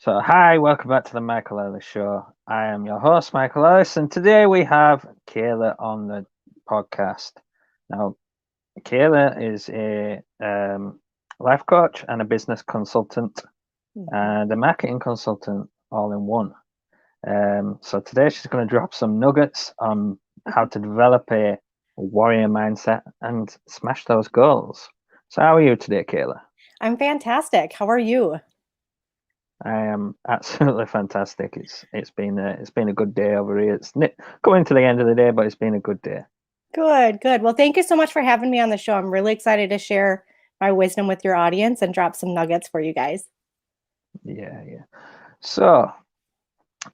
So, hi, welcome back to the Michael Ellis Show. I am your host, Michael Ellis, and today we have Kayla on the podcast. Now, Kayla is a life coach and a business consultant Mhm. and a marketing consultant all in one. So, today she's going to drop some nuggets on how to develop a warrior mindset and smash those goals. So, how are you today, Kayla? I'm fantastic. How are you? I am absolutely fantastic. It's been a good day over here. Coming to the end of the day, but it's been a good day. Good, good. Well, thank you so much for having me on the show. I'm really excited to share my wisdom with your audience and drop some nuggets for you guys. Yeah, yeah. So,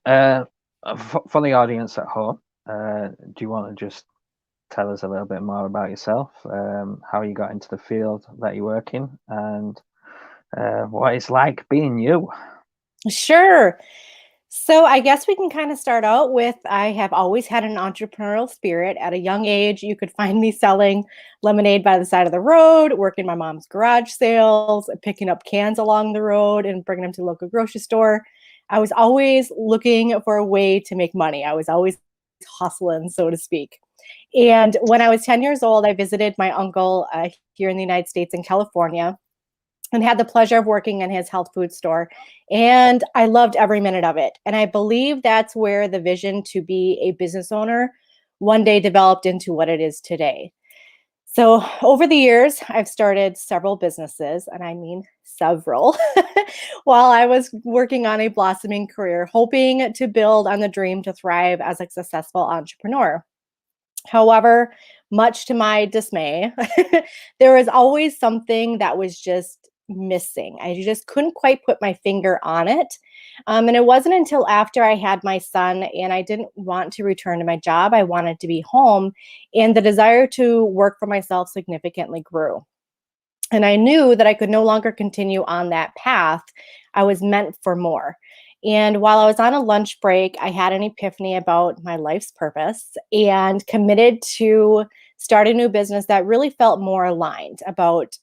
uh, for the audience at home, do you want to just tell us a little bit more about yourself, how you got into the field that you work in, and what it's like being you? Sure. So, I guess we can kind of start out with I have always had an entrepreneurial spirit. At a young age, you could find me selling lemonade by the side of the road, working my mom's garage sales, picking up cans along the road and bringing them to the local grocery store. I was always looking for a way to make money. I was always hustling, so to speak. And when I was 10 years old, I visited my uncle here in the United States in California and had the pleasure of working in his health food store. And I loved every minute of it. And I believe that's where the vision to be a business owner one day developed into what it is today. So, over the years, I've started several businesses, and I mean several, while I was working on a blossoming career, hoping to build on the dream to thrive as a successful entrepreneur. However, much to my dismay, there was always something that was just missing. I just couldn't quite put my finger on it. And it wasn't until after I had my son and I didn't want to return to my job. I wanted to be home, and the desire to work for myself significantly grew. And I knew that I could no longer continue on that path. I was meant for more. And while I was on a lunch break, I had an epiphany about my life's purpose and committed to start a new business that really felt more aligned about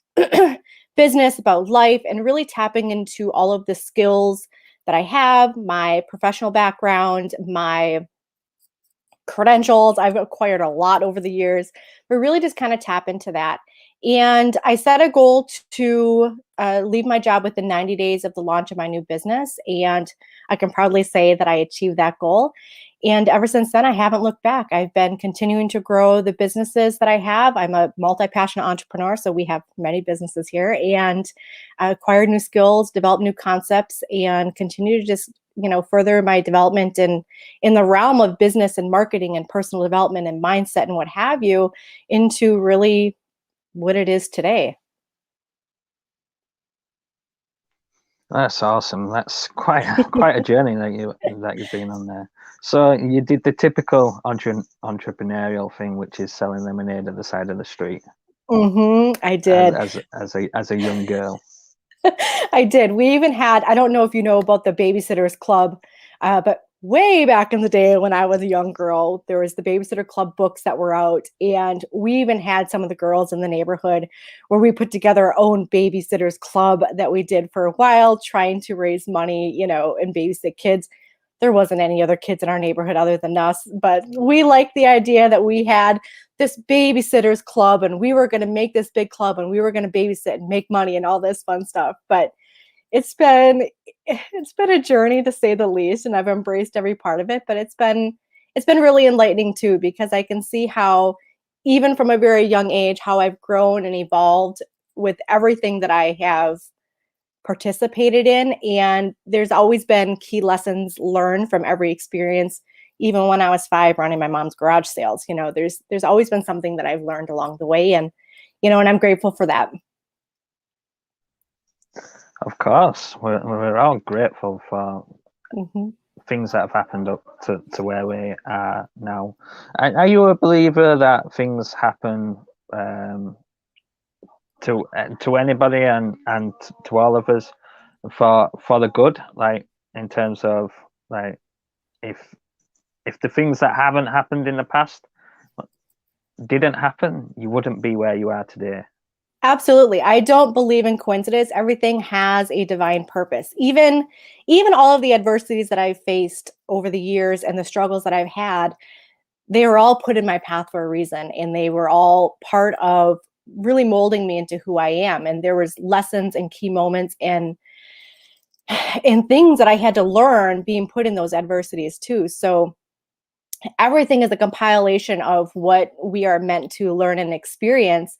business, about life, and really tapping into all of the skills that I have, my professional background, my credentials. I've acquired a lot over the years, but really just kind of tap into that. And I set a goal to leave my job within 90 days of the launch of my new business. And I can proudly say that I achieved that goal. And ever since then, I haven't looked back. I've been continuing to grow the businesses that I have. I'm a multi passionate entrepreneur, so we have many businesses here, and I acquired new skills, developed new concepts, and continue to just further my development in the realm of business and marketing and personal development and mindset and what have you into really what it is today. That's awesome. That's quite a journey that you've been on there. So you did the typical entrepreneurial thing, which is selling lemonade at the side of the street I as did. as a young girl. I did. We even had, I don't know if you know about the Babysitters Club, but way back in the day when I was a young girl, there was the Babysitter Club books that were out. And we even had some of the girls in the neighborhood where we put together our own Babysitters Club that we did for a while, trying to raise money, and babysit kids. There wasn't any other kids in our neighborhood other than us, but we liked the idea that we had this babysitters club and we were going to make this big club and we were going to babysit and make money and all this fun stuff. But it's been it's been a journey to say the least, and I've embraced every part of it, but it's been really enlightening too, because I can see how even from a very young age how I've grown and evolved with everything that I have participated in. And there's always been key lessons learned from every experience. Even when I was 5 running my mom's garage sales, there's always been something that I've learned along the way. And I'm grateful for that. Of course, we're all grateful for Hmm. things that have happened up to where we are now. Are you a believer that things happen to anybody and to all of us for the good, like in terms of like if if the things that haven't happened in the past didn't happen, you wouldn't be where you are today. Absolutely. I don't believe in coincidence. Everything has a divine purpose. Even all of the adversities that I've faced over the years and the struggles that I've had, they were all put in my path for a reason, and they were all part of really molding me into who I am. And there was lessons and key moments and things that I had to learn being put in those adversities too. So everything is a compilation of what we are meant to learn and experience.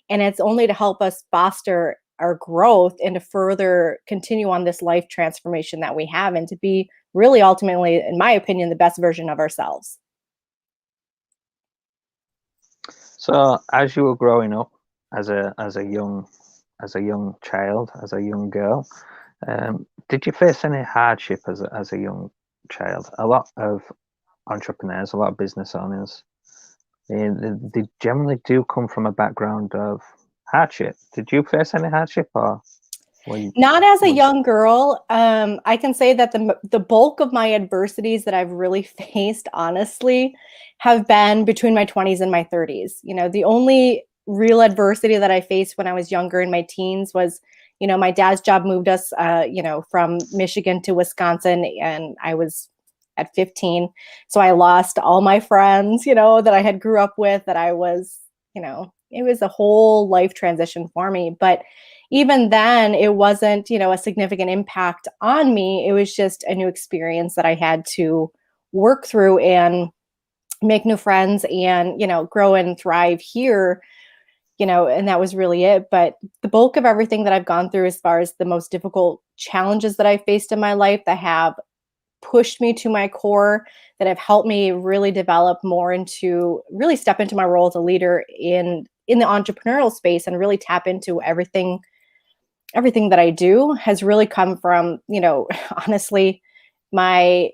And it's only to help us foster our growth and to further continue on this life transformation that we have, and to be really ultimately, in my opinion, the best version of ourselves. So as you were growing up as a young child, as a young girl, did you face any hardship as a young child? A lot of entrepreneurs, a lot of business owners, they generally do come from a background of hardship. Did you face any hardship, or were you Not as a was young girl. I can say that the bulk of my adversities that I've really faced, honestly, have been between my 20s and my 30s. The only real adversity that I faced when I was younger in my teens was, my dad's job moved us, from Michigan to Wisconsin, and I was at 15. So I lost all my friends, that I had grew up with, that I was, it was a whole life transition for me. But even then, it wasn't, a significant impact on me. It was just a new experience that I had to work through and make new friends and, grow and thrive here, and that was really it. But the bulk of everything that I've gone through, as far as the most difficult challenges that I faced in my life, that have pushed me to my core, that have helped me really develop more into, really step into my role as a leader in the entrepreneurial space and really tap into everything that I do, has really come from, honestly, my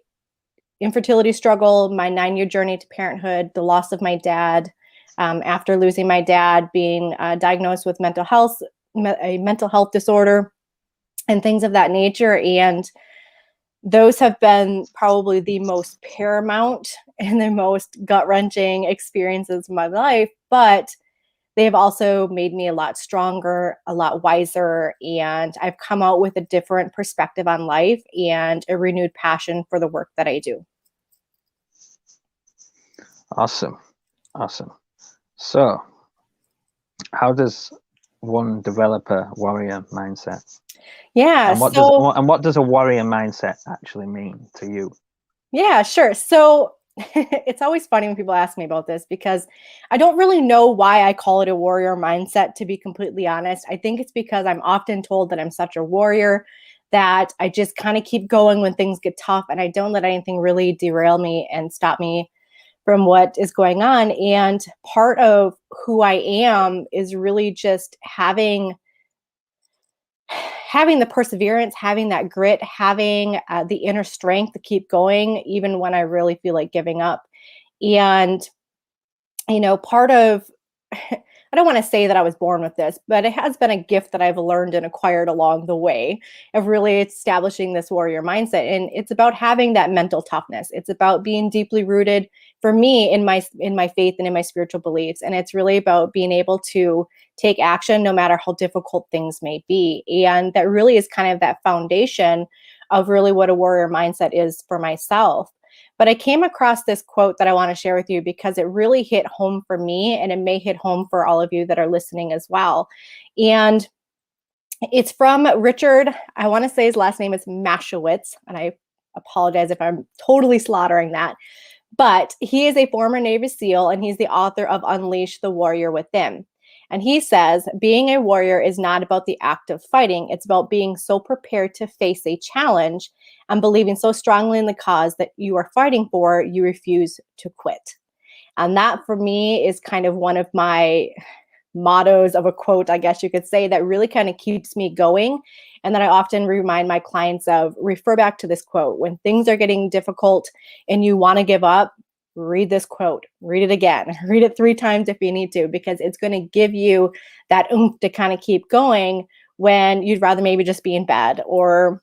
infertility struggle, my 9-year journey to parenthood, the loss of my dad, after losing my dad, being diagnosed with a mental health disorder, and things of that nature. And those have been probably the most paramount and the most gut wrenching experiences of my life. But they have also made me a lot stronger, a lot wiser, and I've come out with a different perspective on life and a renewed passion for the work that I do. awesome, awesome. So, how does one develop a warrior mindset? Yeah, so And what does a warrior mindset actually mean to you? yeah, sure. So it's always funny when people ask me about this, because I don't really know why I call it a warrior mindset, to be completely honest. I think it's because I'm often told that I'm such a warrior, that I just kind of keep going when things get tough, and I don't let anything really derail me and stop me from what is going on. And part of who I am is really just having the perseverance, having that grit, having the inner strength to keep going, even when I really feel like giving up. And, part of, I don't want to say that I was born with this, but it has been a gift that I've learned and acquired along the way of really establishing this warrior mindset. And it's about having that mental toughness. It's about being deeply rooted, for me, in my faith and in my spiritual beliefs. And it's really about being able to take action no matter how difficult things may be. And that really is kind of that foundation of really what a warrior mindset is for myself. But I came across this quote that I want to share with you, because it really hit home for me, and it may hit home for all of you that are listening as well. And it's from Richard, I want to say his last name is Mashowitz, and I apologize if I'm totally slaughtering that. But he is a former Navy SEAL, and he's the author of Unleash the Warrior Within. And he says, being a warrior is not about the act of fighting. It's about being so prepared to face a challenge and believing so strongly in the cause that you are fighting for, you refuse to quit. And that, for me, is kind of one of my mottos of a quote, I guess you could say, that really kind of keeps me going. And that I often remind my clients of: refer back to this quote. When things are getting difficult and you want to give up, read this quote, read it again, read it 3 times if you need to, because it's going to give you that oomph to kind of keep going when you'd rather maybe just be in bed, or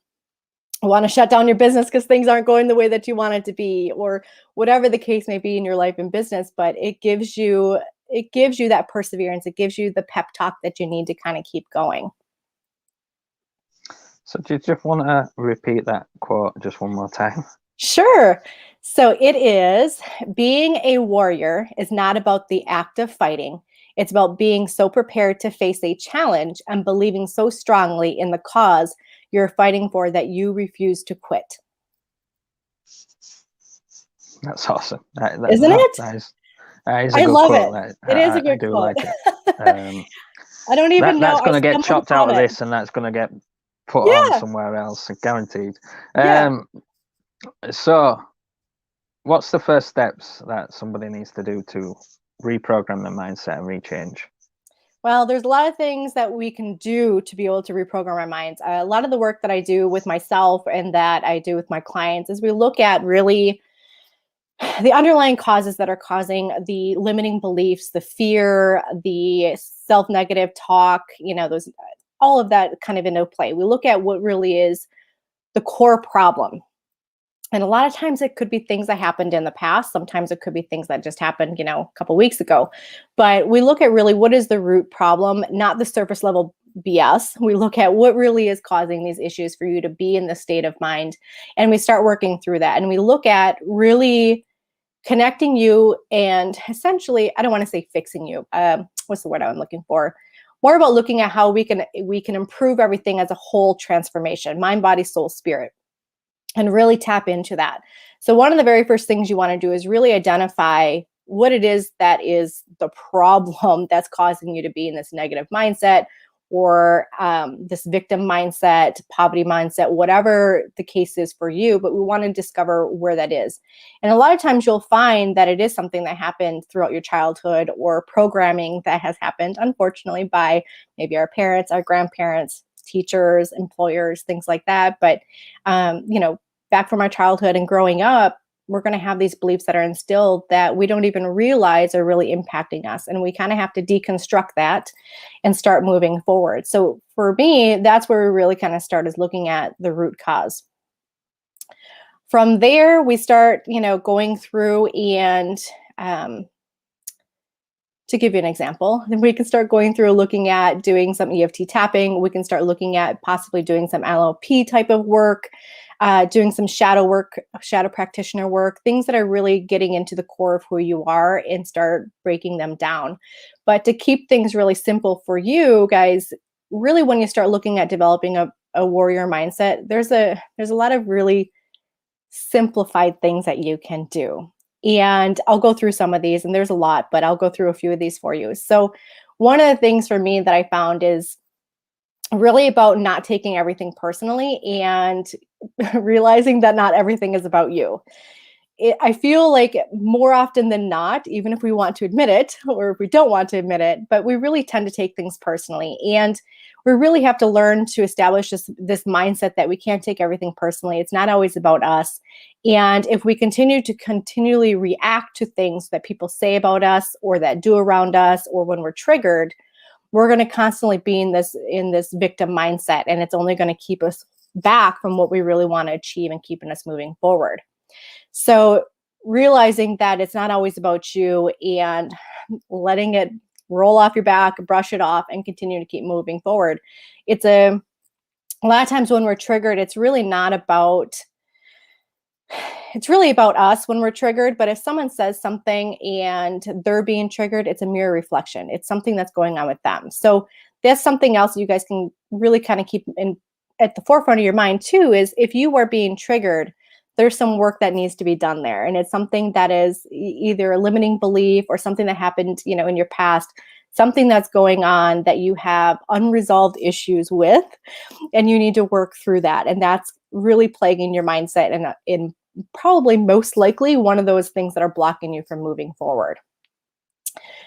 want to shut down your business because things aren't going the way that you want it to be, or whatever the case may be in your life and business. But it gives you it gives you that perseverance. It gives you the pep talk that you need to kind of keep going. So do you just want to repeat that quote just one more time? Sure. So it is, being a warrior is not about the act of fighting. It's about being so prepared to face a challenge and believing so strongly in the cause you're fighting for that you refuse to quit. That's awesome. Isn't it? That is a I good love it. quote. It is a I good do quote. like it. I don't even know. That's I going to get stumbled chopped out upon of it. this, and that's going to get put on Yeah. somewhere else, guaranteed. Yeah. So, what's the first steps that somebody needs to do to reprogram their mindset and rechange? Well, there's a lot of things that we can do to be able to reprogram our minds. A lot of the work that I do with myself and that I do with my clients is we look at really the underlying causes that are causing the limiting beliefs, the fear, the self-negative talk, those, all of that kind of into play. We look at what really is the core problem. And a lot of times it could be things that happened in the past. Sometimes it could be things that just happened, a couple weeks ago. But we look at really what is the root problem, not the surface level BS. We look at what really is causing these issues for you to be in this state of mind. And we start working through that. And we look at really connecting you and essentially, I don't want to say fixing you. What's the word I'm looking for? More about looking at how we can improve everything as a whole transformation, mind, body, soul, spirit, and really tap into that. So one of the very first things you want to do is really identify what it is that is the problem that's causing you to be in this negative mindset or this victim mindset, poverty mindset, whatever the case is for you. But we want to discover where that is. And a lot of times you'll find that it is something that happened throughout your childhood or programming that has happened, unfortunately, by maybe our parents, our grandparents, teachers, employers, things like that. But, back from our childhood and growing up, we're going to have these beliefs that are instilled that we don't even realize are really impacting us. And we kind of have to deconstruct that and start moving forward. So for me, that's where we really kind of start, is looking at the root cause. From there, we start, going through and, to give you an example, then we can start going through looking at doing some EFT tapping. We can start looking at possibly doing some NLP type of work, doing some shadow work, shadow practitioner work, things that are really getting into the core of who you are and start breaking them down. But to keep things really simple for you guys, really when you start looking at developing a warrior mindset, there's a lot of really simplified things that you can do. And I'll go through some of these, and there's a lot, but I'll go through a few of these for you. So one of the things for me that I found is really about not taking everything personally and realizing that not everything is about you. I feel like more often than not, even if we want to admit it or if we don't want to admit it, but we really tend to take things personally. And we really have to learn to establish this mindset that we can't take everything personally. It's not always about us. And if we continue to continually react to things that people say about us or that do around us, or when we're triggered, we're going to constantly be in this victim mindset, and it's only going to keep us back from what we really want to achieve and keeping us moving forward. So realizing that it's not always about you and letting it roll off your back, brush it off, and continue to keep moving forward. It's a lot of times when we're triggered, it's really about us when we're triggered. But if someone says something and they're being triggered, it's a mirror reflection. It's something that's going on with them. So that's something else you guys can really kind of keep at the forefront of your mind too, is if you are being triggered, there's some work that needs to be done there. And it's something that is either a limiting belief or something that happened, in your past, something that's going on that you have unresolved issues with, and you need to work through that. And that's really plaguing your mindset and in probably most likely one of those things that are blocking you from moving forward.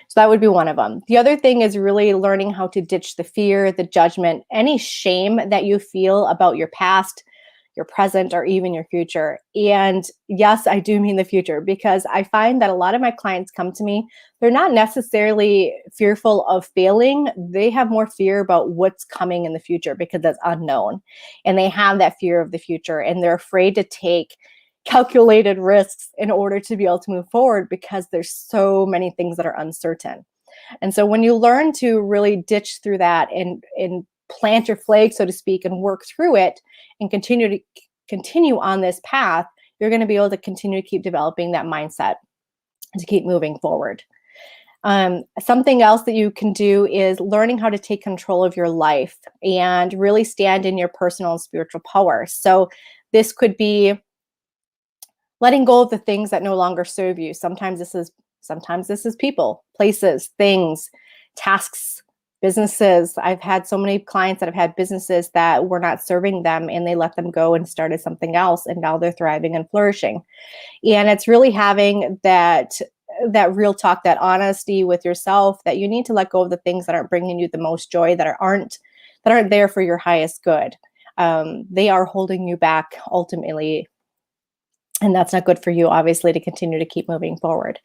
So that would be one of them. The other thing is really learning how to ditch the fear, the judgment, any shame that you feel about your past, your present, or even your future. And yes, I do mean the future, because I find that a lot of my clients come to me, they're not necessarily fearful of failing. They have more fear about what's coming in the future because that's unknown. And they have that fear of the future, and they're afraid to take calculated risks in order to be able to move forward because there's so many things that are uncertain. And so when you learn to really ditch through that and plant your flag, so to speak, and work through it and continue on this path, you're going to be able to continue to keep developing that mindset to keep moving forward. Something else that you can do is learning how to take control of your life and really stand in your personal and spiritual power. So this could be letting go of the things that no longer serve you. Sometimes this is people, places, things, tasks, businesses. I've had so many clients that have had businesses that were not serving them, and they let them go and started something else, and now they're thriving and flourishing. And it's really having that real talk, that honesty with yourself, that you need to let go of the things that aren't bringing you the most joy, that aren't there for your highest good. They are holding you back ultimately, and that's not good for you, obviously, to continue to keep moving forward.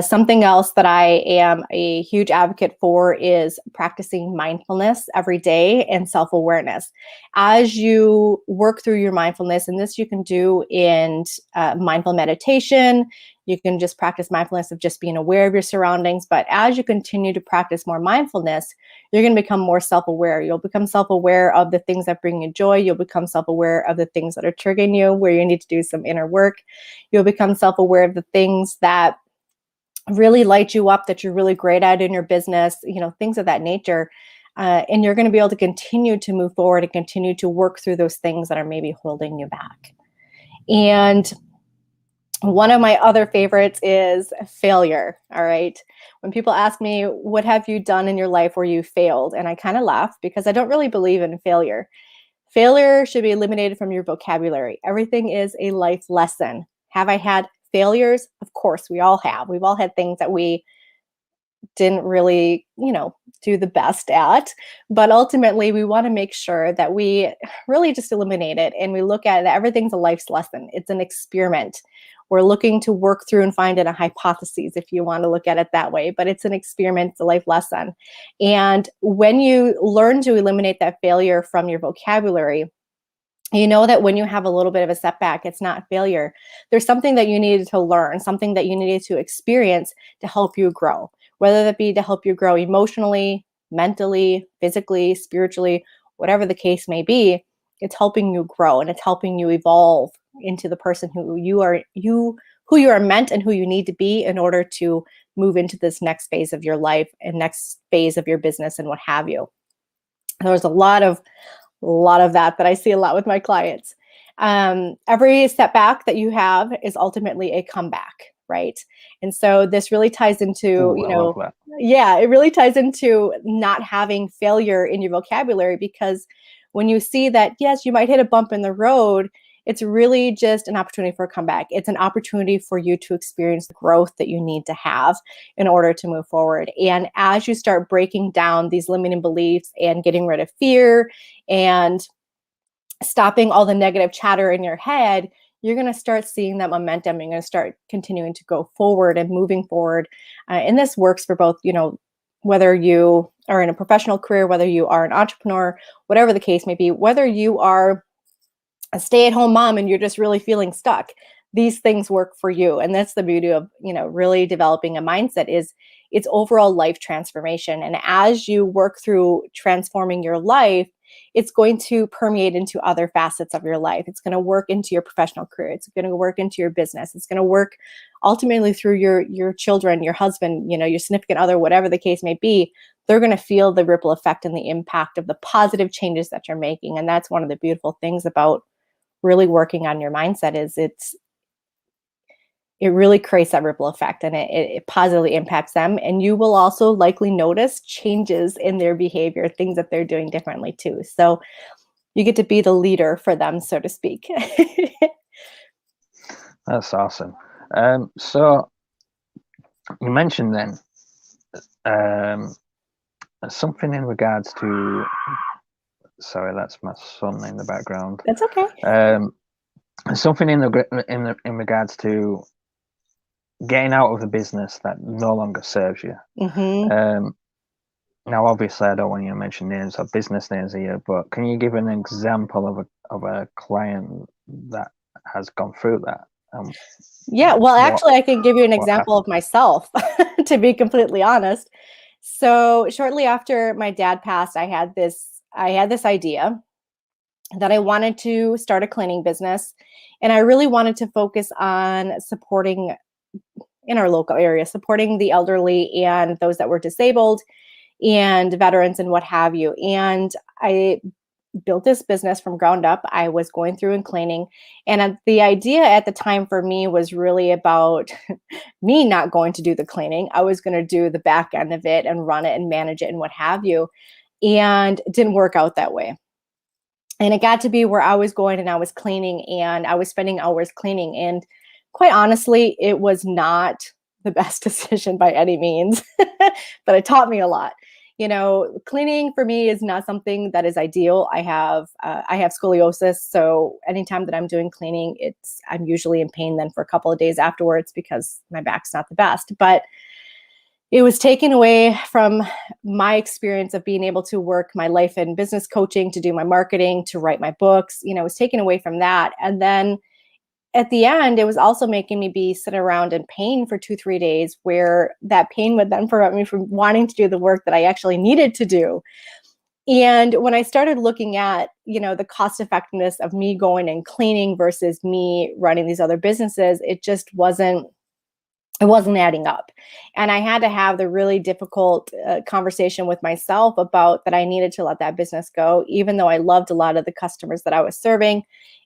Something else that I am a huge advocate for is practicing mindfulness every day and self-awareness. As you work through your mindfulness, and this you can do in mindful meditation, you can just practice mindfulness of just being aware of your surroundings. But as you continue to practice more mindfulness, you're going to become more self-aware. You'll become self-aware of the things that bring you joy. You'll become self-aware of the things that are triggering you, where you need to do some inner work. You'll become self-aware of the things that really light you up, that you're really great at in your business, things of that nature. And you're going to be able to continue to move forward and continue to work through those things that are maybe holding you back. And one of my other favorites is failure. All right. When people ask me, what have you done in your life where you failed? And I kind of laugh because I don't really believe in failure. Failure should be eliminated from your vocabulary. Everything is a life lesson. Have I had failures? Of course, we all have. We've all had things that we didn't really, do the best at. But ultimately, we want to make sure that we really just eliminate it, and we look at it, everything's a life's lesson. It's an experiment. We're looking to work through and find it a hypothesis, if you want to look at it that way. But it's an experiment, it's a life lesson. And when you learn to eliminate that failure from your vocabulary, you know that when you have a little bit of a setback, it's not failure. There's something that you needed to learn, something that you needed to experience to help you grow, whether that be to help you grow emotionally, mentally, physically, spiritually, whatever the case may be. It's helping you grow, and it's helping you evolve into the person who you are meant and who you need to be in order to move into this next phase of your life and next phase of your business and what have you. There's a lot of that I see a lot with my clients. Every setback that you have is ultimately a comeback, right? And so this really ties into, it really ties into not having failure in your vocabulary, because when you see that, yes, you might hit a bump in the road, it's really just an opportunity for a comeback. It's an opportunity for you to experience the growth that you need to have in order to move forward. And as you start breaking down these limiting beliefs and getting rid of fear and stopping all the negative chatter in your head, you're going to start seeing that momentum. You're going to start continuing to go forward and moving forward. And this works for both, whether you are in a professional career, whether you are an entrepreneur, whatever the case may be, whether you are a stay-at-home mom and you're just really feeling stuck. These things work for you. And that's the beauty of, really developing a mindset, is it's overall life transformation. And as you work through transforming your life, it's going to permeate into other facets of your life. It's going to work into your professional career. It's going to work into your business. It's going to work ultimately through your children, your husband, your significant other, whatever the case may be. They're going to feel the ripple effect and the impact of the positive changes that you're making. And that's one of the beautiful things about really working on your mindset, is it really creates that ripple effect, and it positively impacts them. And you will also likely notice changes in their behavior, things that they're doing differently too. So you get to be the leader for them, so to speak. That's awesome. So you mentioned then something in regards to, sorry, that's my son in the background. That's okay. Something in regards to getting out of a business that no longer serves you. Mm-hmm. Now, obviously, I don't want you to mention names or business names here, but can you give an example of a client that has gone through that? Um, Yeah, well, what actually, I can give you an what example of happened? myself, to be completely honest. So, shortly after my dad passed, I had this idea that I wanted to start a cleaning business, and I really wanted to focus on supporting in our local area, supporting the elderly and those that were disabled and veterans and what have you. And I built this business from ground up. I was going through and cleaning. And the idea at the time for me was really about me not going to do the cleaning. I was going to do the back end of it and run it and manage it and what have you. And it didn't work out that way. And it got to be where I was going and I was cleaning and I was spending hours cleaning. And quite honestly, it was not the best decision by any means, but it taught me a lot. Cleaning for me is not something that is ideal. I have scoliosis, so anytime that I'm doing cleaning, I'm usually in pain then for a couple of days afterwards because my back's not the best. But it was taken away from my experience of being able to work my life in business coaching, to do my marketing, to write my books. It was taken away from that. And then at the end, it was also making me be sit around in pain for 2-3 days, where that pain would then prevent me from wanting to do the work that I actually needed to do. And when I started looking at, the cost effectiveness of me going and cleaning versus me running these other businesses, it wasn't adding up. And I had to have the really difficult conversation with myself about that I needed to let that business go, even though I loved a lot of the customers that I was serving.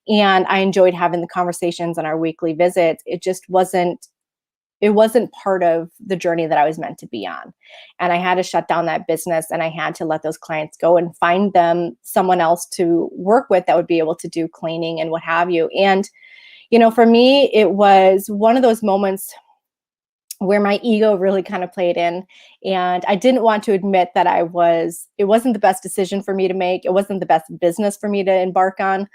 And I enjoyed having the conversations on our weekly visits. It wasn't part of the journey that I was meant to be on. And I had to shut down that business and I had to let those clients go and find them someone else to work with that would be able to do cleaning and what have you. And, for me, it was one of those moments where my ego really kind of played in, and I didn't want to admit that it wasn't the best decision for me to make. It wasn't the best business for me to embark on.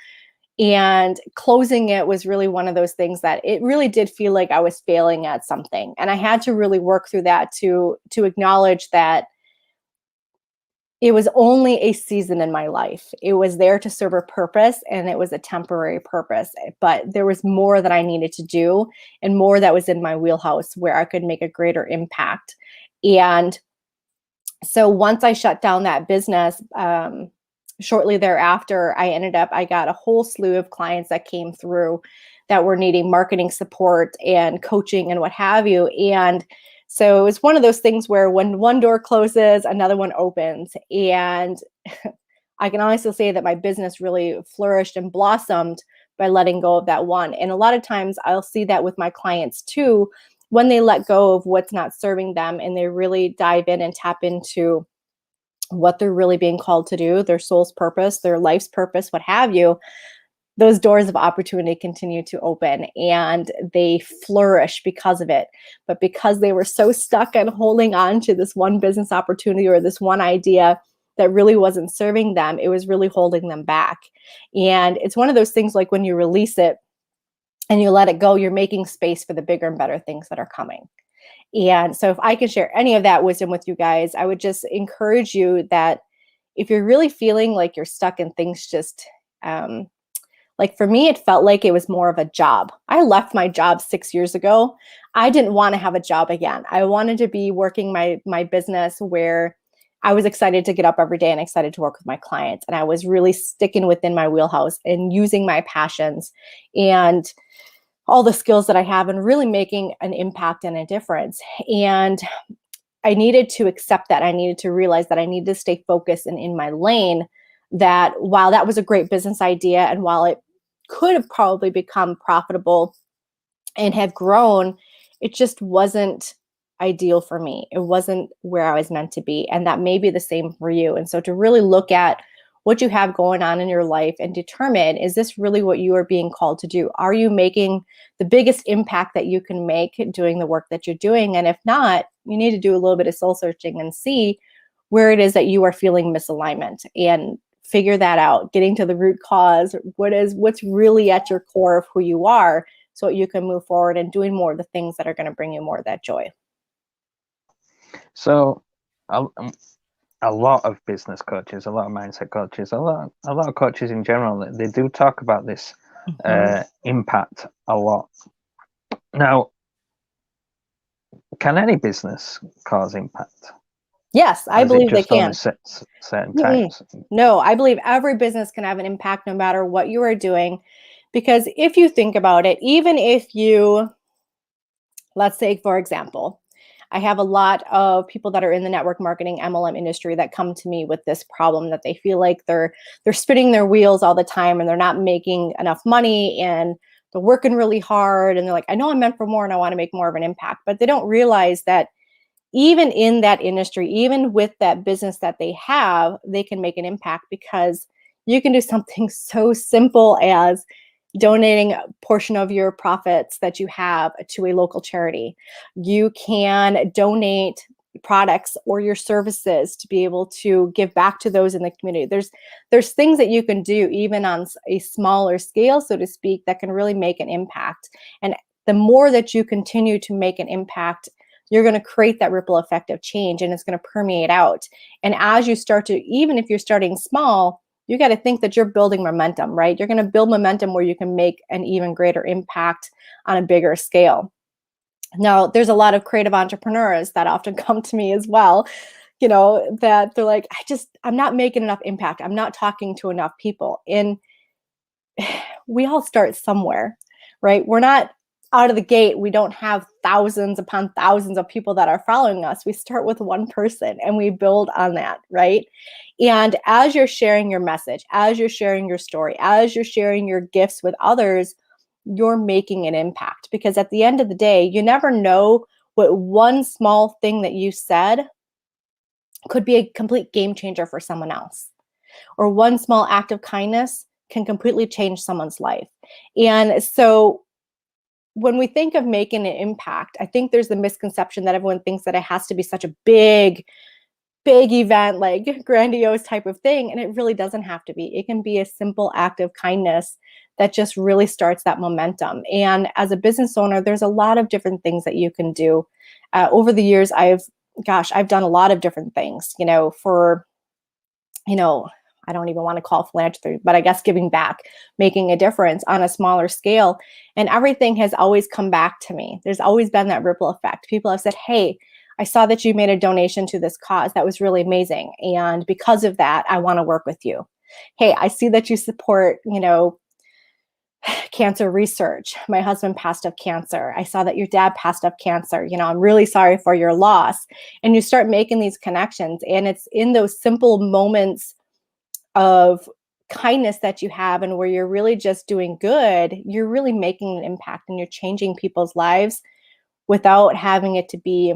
And closing it was really one of those things that it really did feel like I was failing at something. And I had to really work through that to acknowledge that it was only a season in my life. It was there to serve a purpose, and it was a temporary purpose. But there was more that I needed to do and more that was in my wheelhouse where I could make a greater impact. And so once I shut down that business, shortly thereafter, I got a whole slew of clients that came through that were needing marketing support and coaching and what have you. And so it was one of those things where when one door closes, another one opens. And I can honestly say that my business really flourished and blossomed by letting go of that one. And a lot of times I'll see that with my clients too, when they let go of what's not serving them and they really dive in and tap into what they're really being called to do, their soul's purpose, their life's purpose, what have you, those doors of opportunity continue to open and they flourish because of it. But because they were so stuck on holding on to this one business opportunity or this one idea that really wasn't serving them, it was really holding them back. And it's one of those things like when you release it and you let it go, you're making space for the bigger and better things that are coming. And so if I can share any of that wisdom with you guys, I would just encourage you that if you're really feeling like you're stuck and things just, like for me, it felt like it was more of a job. I left my job 6 years ago. I didn't want to have a job again. I wanted to be working my business where I was excited to get up every day and excited to work with my clients. And I was really sticking within my wheelhouse and using my passions and all the skills that I have and really making an impact and a difference. And I needed to accept that. I needed to realize that I needed to stay focused and in my lane, that while that was a great business idea and while it could have probably become profitable and have grown, it just wasn't ideal for me. It wasn't where I was meant to be. And that may be the same for you. And so to really look at what you have going on in your life and determine, is this really what you are being called to do? Are you making the biggest impact that you can make doing the work that you're doing? And if not, you need to do a little bit of soul searching and see where it is that you are feeling misalignment and figure that out, getting to the root cause. What's really at your core of who you are, so you can move forward and doing more of the things that are going to bring you more of that joy. So, a lot of business coaches, a lot of mindset coaches, a lot of coaches in general, they do talk about this impact a lot. Now, can any business cause impact? Yes, Or I is it believe they just only can. certain Mm-mm. types? No, I believe every business can have an impact no matter what you are doing. Because if you think about it, even if you, let's say, for example, I have a lot of people that are in the network marketing MLM industry that come to me with this problem that they feel like they're spinning their wheels all the time and they're not making enough money and they're working really hard and they're like, I know I'm meant for more and I want to make more of an impact, but they don't realize that even in that industry, even with that business that they have, they can make an impact because you can do something so simple as donating a portion of your profits that you have to a local charity. You can donate products or your services to be able to give back to those in the community. There's things that you can do even on a smaller scale, so to speak, that can really make an impact. And the more that you continue to make an impact, you're going to create that ripple effect of change and it's going to permeate out. And as you start to, even if you're starting small, you got to think that you're building momentum, right? You're going to build momentum where you can make an even greater impact on a bigger scale. Now, there's a lot of creative entrepreneurs that often come to me as well, that they're like, I'm not making enough impact. I'm not talking to enough people. And we all start somewhere, right? We're not out of the gate. We don't have thousands upon thousands of people that are following us. We start with one person and we build on that, right? And as you're sharing your message, as you're sharing your story, as you're sharing your gifts with others, you're making an impact because at the end of the day, you never know what one small thing that you said could be a complete game changer for someone else, or one small act of kindness can completely change someone's life. And so when we think of making an impact, I think there's the misconception that everyone thinks that it has to be such a big event, like grandiose type of thing. And it really doesn't have to be. It can be a simple act of kindness that just really starts that momentum. And as a business owner, there's a lot of different things that you can do. Over the years, I've done a lot of different things, for, I don't even want to call philanthropy, but I guess giving back, making a difference on a smaller scale. And everything has always come back to me. There's always been that ripple effect. People have said, hey, I saw that you made a donation to this cause. That was really amazing. And because of that, I want to work with you. Hey, I see that you support, cancer research. My husband passed of cancer. I saw that your dad passed of cancer. I'm really sorry for your loss. And you start making these connections. And it's in those simple moments of kindness that you have and where you're really just doing good, you're really making an impact and you're changing people's lives without having it to be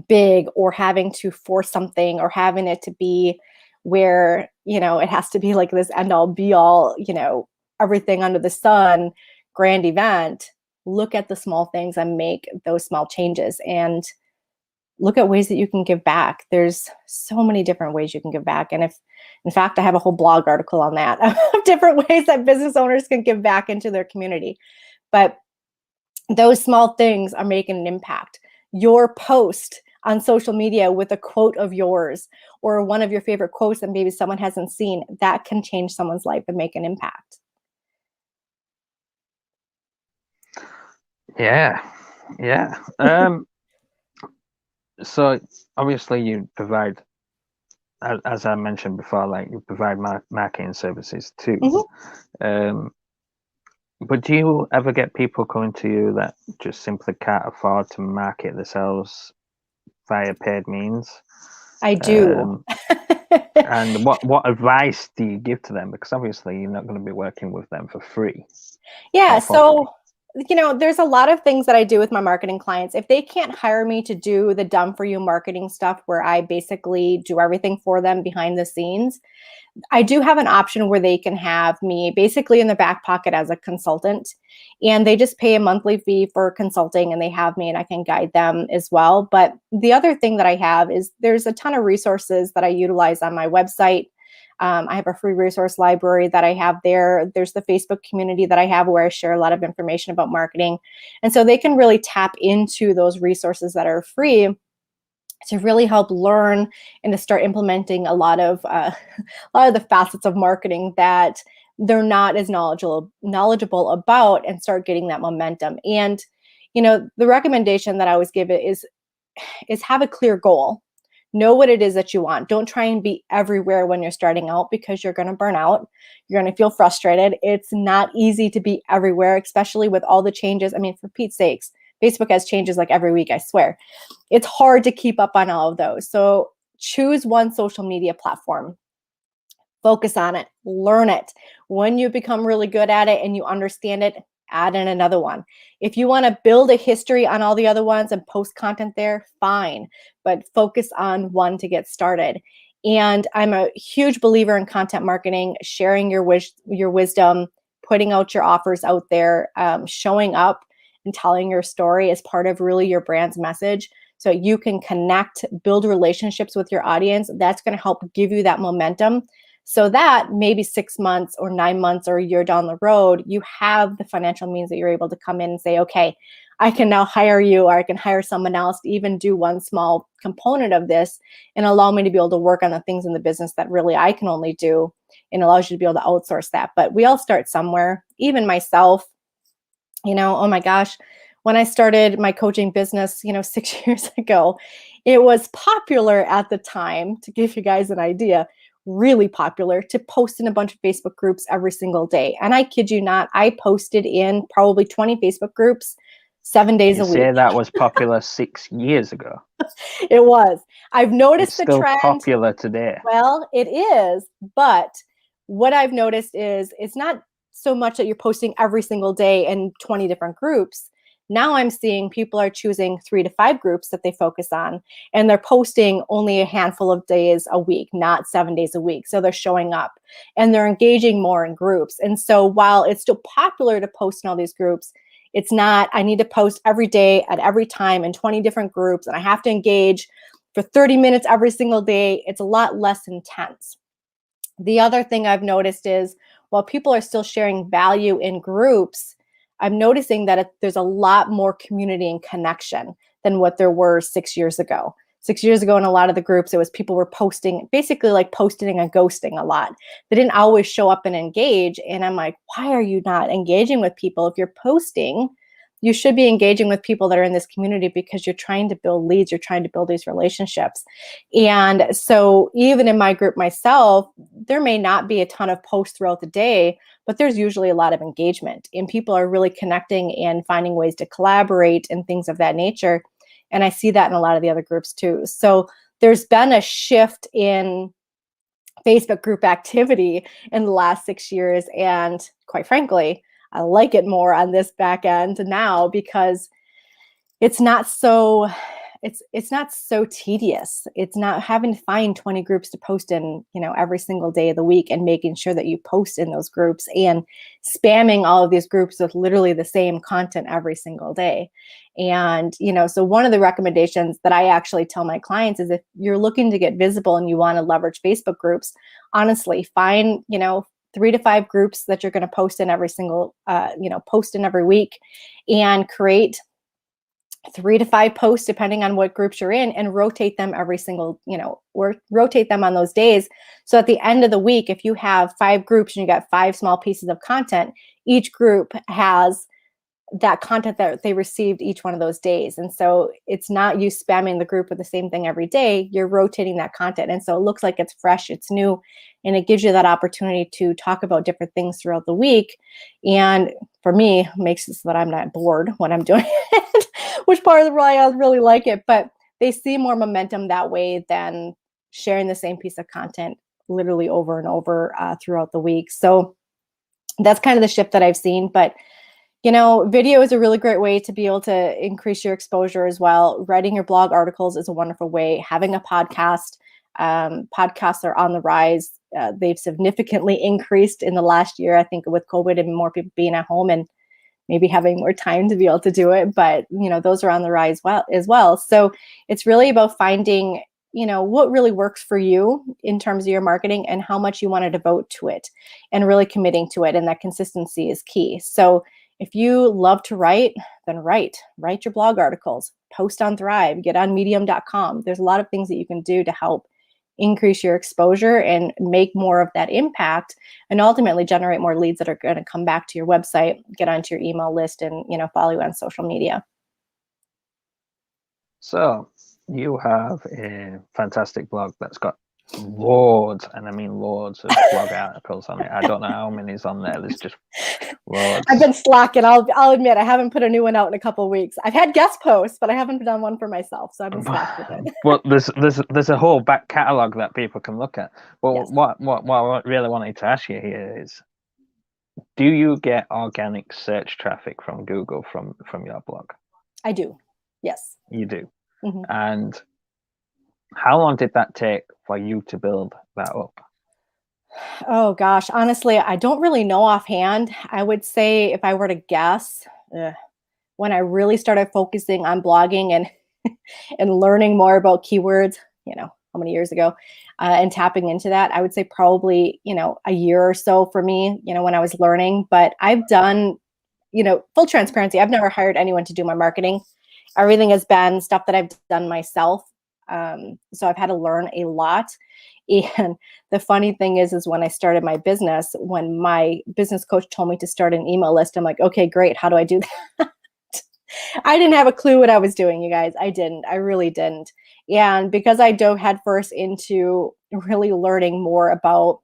big or having to force something or having it to be where, it has to be like this end all be all, everything under the sun, grand event. Look at the small things and make those small changes and look at ways that you can give back. There's so many different ways you can give back. And in fact, I have a whole blog article on that of different ways that business owners can give back into their community. But those small things are making an impact. Your post on social media with a quote of yours or one of your favorite quotes that maybe someone hasn't seen, that can change someone's life and make an impact. Yeah. So obviously you provide, as I mentioned before, like you provide marketing services too. Mm-hmm. But do you ever get people coming to you that just simply can't afford to market themselves via paid means? I do. And what advice do you give to them? Because obviously you're not going to be working with them for free. Yeah. Or for free. So, there's a lot of things that I do with my marketing clients. If they can't hire me to do the done for you marketing stuff where I basically do everything for them behind the scenes, I do have an option where they can have me basically in the back pocket as a consultant, and they just pay a monthly fee for consulting and they have me and I can guide them as well. But the other thing that I have is there's a ton of resources that I utilize on my website. I have a free resource library that I have there. There's the Facebook community that I have where I share a lot of information about marketing. And so they can really tap into those resources that are free to really help learn and to start implementing a lot of the facets of marketing that they're not as knowledgeable about and start getting that momentum. And The recommendation that I always give it is have a clear goal. Know what it is that you want. Don't try and be everywhere when you're starting out, because you're going to burn out. You're going to feel frustrated. It's not easy to be everywhere, especially with all the changes. I mean, for Pete's sakes, Facebook has changes like every week, I swear. It's hard to keep up on all of those. So choose one social media platform. Focus on it. Learn it. When you become really good at it and you understand it, add in another one. If you want to build a history on all the other ones and post content there, fine, but focus on one to get started. And I'm a huge believer in content marketing, sharing your wisdom, putting out your offers out there, showing up and telling your story as part of really your brand's message, so you can connect, build relationships with your audience. That's going to help give you that momentum, so that maybe 6 months or 9 months or a year down the road, you have the financial means that you're able to come in and say, okay, I can now hire you, or I can hire someone else to even do one small component of this and allow me to be able to work on the things in the business that really I can only do, and allows you to be able to outsource that. But we all start somewhere, even myself. Oh my gosh, when I started my coaching business, 6 years ago, it was popular at the time, to give you guys an idea, really popular to post in a bunch of Facebook groups every single day. And I kid you not, I posted in probably 20 Facebook groups 7 days a week. You say that was popular 6 years ago. It was. I've noticed the trend. It's still popular today. Well, it is, but what I've noticed is it's not so much that you're posting every single day in 20 different groups. Now I'm seeing people are choosing 3 to 5 groups that they focus on, and they're posting only a handful of days a week, not 7 days a week. So they're showing up and they're engaging more in groups. And so while it's still popular to post in all these groups, it's not, I need to post every day at every time in 20 different groups, and I have to engage for 30 minutes every single day. It's a lot less intense. The other thing I've noticed is, while people are still sharing value in groups, I'm noticing that there's a lot more community and connection than what there were 6 years ago. 6 years ago, in a lot of the groups, it was people were posting, basically like posting and ghosting a lot. They didn't always show up and engage. And I'm like, why are you not engaging with people? If you're posting, you should be engaging with people that are in this community, because you're trying to build leads, you're trying to build these relationships. And so even in my group myself, there may not be a ton of posts throughout the day, but there's usually a lot of engagement, and people are really connecting and finding ways to collaborate and things of that nature. And I see that in a lot of the other groups too. So there's been a shift in Facebook group activity in the last 6 years. And quite frankly, I like it more on this back end now, because it's not so tedious. It's not having to find 20 groups to post in, every single day of the week, and making sure that you post in those groups and spamming all of these groups with literally the same content every single day. And, so one of the recommendations that I actually tell my clients is, if you're looking to get visible and you want to leverage Facebook groups, honestly, find, 3 to 5 groups that you're going to post in every single, post in every week, and create 3 to 5 posts, depending on what groups you're in, and rotate them every single, or rotate them on those days. So at the end of the week, if you have 5 groups and you got 5 small pieces of content, each group has that content that they received each one of those days. And so it's not you spamming the group with the same thing every day, you're rotating that content. And so it looks like it's fresh, it's new, and it gives you that opportunity to talk about different things throughout the week. And for me, makes it so that I'm not bored when I'm doing it, which part of the why I really like it. But they see more momentum that way than sharing the same piece of content literally over and over throughout the week. So that's kind of the shift that I've seen. But video is a really great way to be able to increase your exposure as well. Writing your blog articles is a wonderful way. Having a podcast. Podcasts are on the rise. They've significantly increased in the last year, I think, with COVID and more people being at home and maybe having more time to be able to do it. But, those are on the rise as well. So it's really about finding, what really works for you in terms of your marketing and how much you want to devote to it, and really committing to it. And that consistency is key. So if you love to write, then write your blog articles, post on Thrive, get on medium.com. There's a lot of things that you can do to help increase your exposure and make more of that impact, and ultimately generate more leads that are going to come back to your website, get onto your email list, and, follow you on social media. So you have a fantastic blog that's got loads, and I mean loads of blog articles on it. I don't know how many's on there. There's just loads. I've been slacking. I'll admit I haven't put a new one out in a couple of weeks. I've had guest posts, but I haven't done one for myself, so I've been slack with it. But there's a whole back catalogue that people can look at. But Yes. what I really wanted to ask you here is, do you get organic search traffic from Google from your blog? I do. Yes. You do. Mm-hmm. And how long did that take for you to build that up? Oh gosh, honestly, I don't really know offhand. I would say if I were to guess, when I really started focusing on blogging and and learning more about keywords, how many years ago, and tapping into that, I would say probably, a year or so for me, when I was learning. But I've done, full transparency, I've never hired anyone to do my marketing. Everything has been stuff that I've done myself. So I've had to learn a lot. And the funny thing is when I started my business, when my business coach told me to start an email list, I'm like, okay, great. How do I do that? I didn't have a clue what I was doing, you guys. I didn't. I really didn't. And because I dove headfirst into really learning more about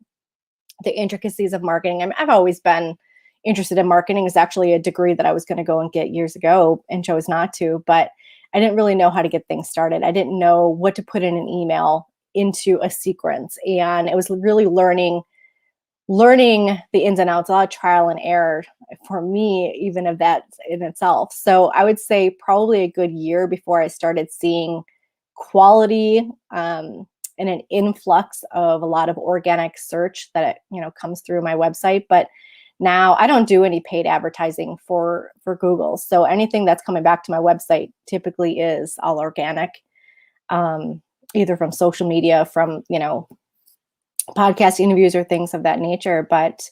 the intricacies of marketing, I've always been interested in marketing. It's actually a degree that I was going to go and get years ago and chose not to, but I didn't really know how to get things started. I didn't know what to put in an email into a sequence. And it was really learning the ins and outs, a lot of trial and error for me, even of that in itself. So I would say probably a good year before I started seeing quality and an influx of a lot of organic search that comes through my website. But now I don't do any paid advertising for Google. So anything that's coming back to my website typically is all organic, either from social media, from podcast interviews or things of that nature. But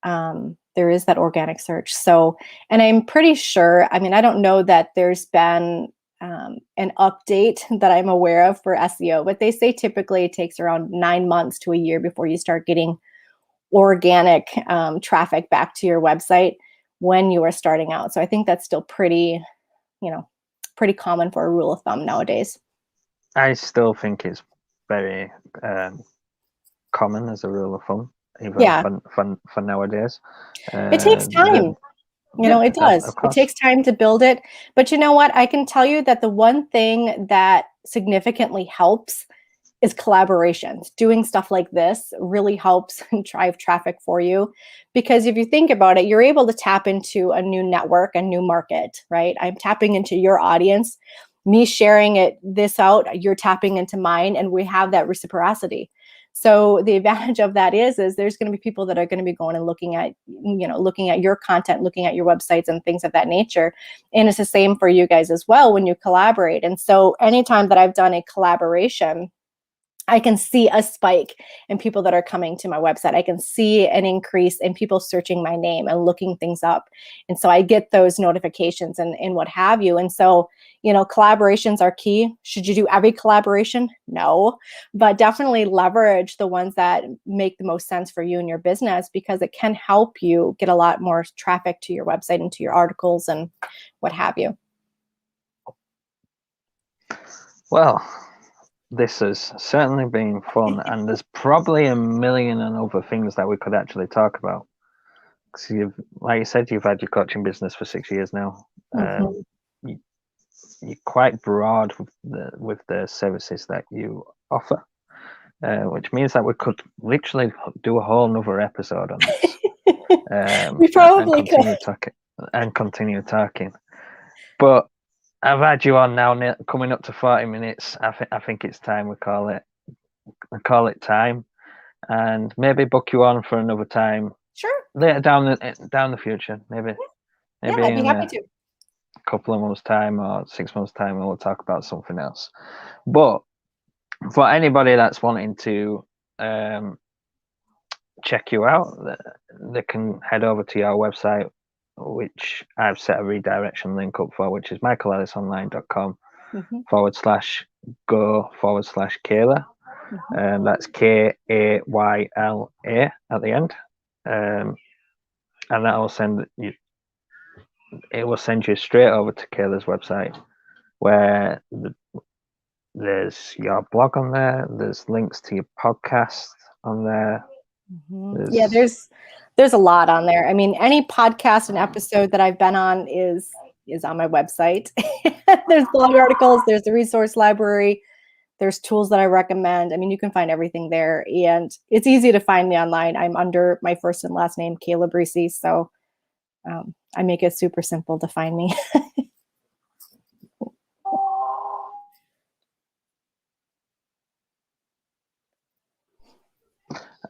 there is that organic search. So, and I'm pretty sure, I don't know that there's been an update that I'm aware of for SEO, but they say typically it takes around 9 months to a year before you start getting organic traffic back to your website when you are starting out. So I think that's still pretty common for a rule of thumb nowadays. I still think it's very common as a rule of thumb, even for nowadays. It takes time. It does. It takes time to build it. But you know what? I can tell you that the one thing that significantly helps is collaborations. Doing stuff like this really helps drive traffic for you. Because if you think about it, you're able to tap into a new network, a new market, right? I'm tapping into your audience. Me sharing this out, you're tapping into mine, and we have that reciprocity. So the advantage of that is there's going to be people that are going to be going and looking at your content, looking at your websites and things of that nature. And it's the same for you guys as well when you collaborate. And so anytime that I've done a collaboration, I can see a spike in people that are coming to my website. I can see an increase in people searching my name and looking things up. And so I get those notifications and what have you. And so, collaborations are key. Should you do every collaboration? No, but definitely leverage the ones that make the most sense for you and your business, because it can help you get a lot more traffic to your website and to your articles and what have you. Well, this has certainly been fun, and there's probably a million and other things that we could actually talk about. Because like you said, you've had your coaching business for 6 years now. Mm-hmm. You're quite broad with the services that you offer, which means that we could literally do a whole nother episode on this. We probably could. Continue talking. But I've had you on now, coming up to 40 minutes. I think it's time we call it time, and maybe book you on for another time. Sure. Later down the future, maybe I'd be happy to. A couple of months' time or 6 months' time, we'll talk about something else. But for anybody that's wanting to check you out, they can head over to your website, which I've set a redirection link up for, which is michaelisonline.com /go/Kayla. And that's Kayla at the end. And that will send you straight over to Kayla's website, where there's your blog on there. There's links to your podcast on there. Yeah, there's a lot on there. I mean, any podcast and episode that I've been on is on my website. There's blog articles, there's the resource library, there's tools that I recommend. I mean, you can find everything there, and it's easy to find me online. I'm under my first and last name, Kayla Breesy, so I make it super simple to find me.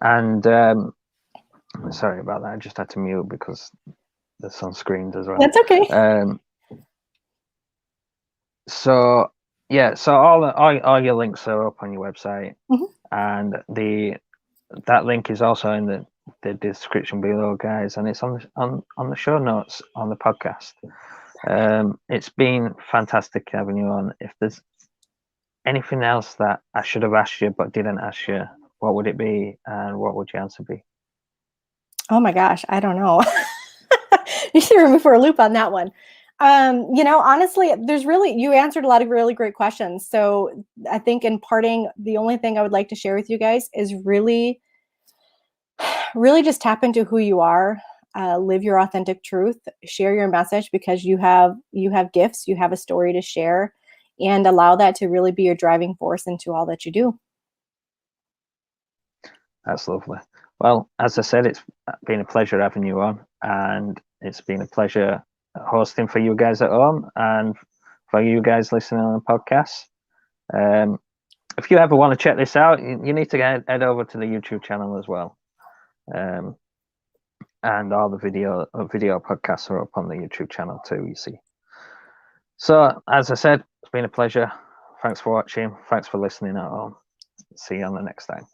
And sorry about that. I just had to mute because there's on screens as well. That's okay. So yeah, so all your links are up on your website, and that link is also in the description below, guys, and it's on the show notes on the podcast. It's been fantastic having you on. If there's anything else that I should have asked you but didn't ask you, what would it be, and what would your answer be? Oh my gosh, I don't know. You threw me for a loop on that one. Honestly, you answered a lot of really great questions. So I think in parting, the only thing I would like to share with you guys is really just tap into who you are, live your authentic truth, share your message, because you have gifts, you have a story to share, and allow that to really be your driving force into all that you do. That's lovely. Well, as I said, it's been a pleasure having you on, and it's been a pleasure hosting for you guys at home and for you guys listening on the podcast. If you ever want to check this out, you need to head over to the YouTube channel as well. And all the video podcasts are up on the YouTube channel too, you see. So, as I said, it's been a pleasure. Thanks for watching. Thanks for listening at home. See you on the next time.